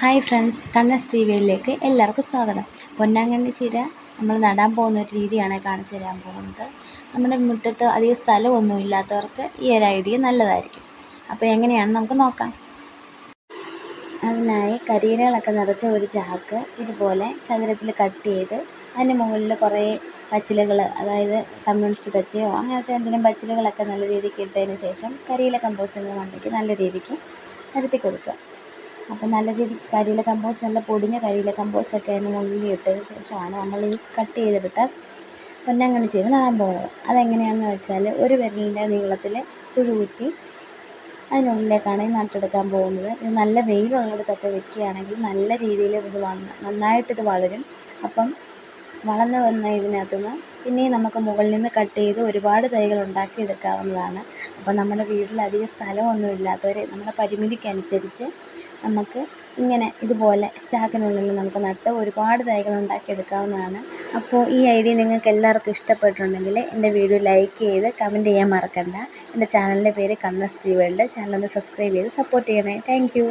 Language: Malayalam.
ഹായ് ഫ്രണ്ട്സ്, കണ്ണസ് ടി വിയിലേക്ക് എല്ലാവർക്കും സ്വാഗതം. പൊന്നാങ്കണ്ണി ചീര നമ്മൾ നടാൻ പോകുന്ന ഒരു രീതിയാണ് കാണിച്ചു തരാൻ പോകുന്നത്. നമ്മുടെ മുറ്റത്ത് അധികം സ്ഥലമൊന്നും ഇല്ലാത്തവർക്ക് ഈ ഒരു ഐഡിയ നല്ലതായിരിക്കും. അപ്പോൾ എങ്ങനെയാണെന്ന് നമുക്ക് നോക്കാം. അതിനായി കരിയിലകളൊക്കെ നിറച്ച ഒരു ചാക്ക് ഇതുപോലെ ചതുരത്തിൽ കട്ട് ചെയ്ത് അതിന് മുകളിൽ കുറേ പച്ചിലകൾ, അതായത് കമ്മ്യൂണിസ്റ്റ് പച്ചയോ അങ്ങനത്തെ എന്തെങ്കിലും പച്ചിലകളൊക്കെ നല്ല രീതിക്ക് ഇട്ടതിന് ശേഷം കരിയില കമ്പോസ്റ്റിൻ്റെ മണ്ടയ്ക്ക് നല്ല രീതിക്ക് നിരത്തി കൊടുക്കുക. അപ്പോൾ നല്ല രീതിക്ക് കരിയില കമ്പോസ്റ്റ്, നല്ല പൊടിഞ്ഞ കരിയില കമ്പോസ്റ്റൊക്കെ അതിന് മുകളിൽ ഇട്ടതിന് ശേഷമാണ് നമ്മൾ ഈ കട്ട് ചെയ്തെടുത്ത പൊന്നാങ്കണ്ണി ചീര നടാൻ പോകുന്നത്. അതെങ്ങനെയാണെന്ന് വെച്ചാൽ ഒരു വിരലിൻ്റെ നീളത്തിൽ കുഴി കുത്തി അതിനുള്ളിലേക്കാണ് ഈ നട്ടെടുക്കാൻ പോകുന്നത്. ഇത് നല്ല വെയിലുള്ളിടത്തൊക്കെ വെക്കുകയാണെങ്കിൽ നല്ല രീതിയിൽ ഇത് നന്നായിട്ടിത് വളരും. അപ്പം വളർന്നു വന്ന ഇതിനകത്തുനിന്ന് പിന്നെയും നമുക്ക് മുകളിൽ നിന്ന് കട്ട് ചെയ്ത് ഒരുപാട് തൈകൾ ഉണ്ടാക്കിയെടുക്കാവുന്നതാണ്. അപ്പോൾ നമ്മുടെ വീട്ടിൽ അധികം സ്ഥലമൊന്നും ഇല്ലാത്തവർ നമ്മുടെ പരിമിതിക്കനുസരിച്ച് നമുക്ക് ഇങ്ങനെ ഇതുപോലെ ചാക്കിനുള്ളിൽ നമുക്ക് നട്ട് ഒരുപാട് തൈകൾ ഉണ്ടാക്കിയെടുക്കാവുന്നതാണ്. അപ്പോൾ ഈ ഐഡിയ നിങ്ങൾക്ക് എല്ലാവർക്കും ഇഷ്ടപ്പെട്ടിട്ടുണ്ടെങ്കിൽ എൻ്റെ വീഡിയോ ലൈക്ക് ചെയ്ത് കമൻറ്റ് ചെയ്യാൻ മറക്കണ്ട. എൻ്റെ ചാനലിൻ്റെ പേര് കണ്ണസ് ടി വേൾഡ്. ചാനലൊന്ന് സബ്സ്ക്രൈബ് ചെയ്ത് സപ്പോർട്ട് ചെയ്യണേ. Thank you.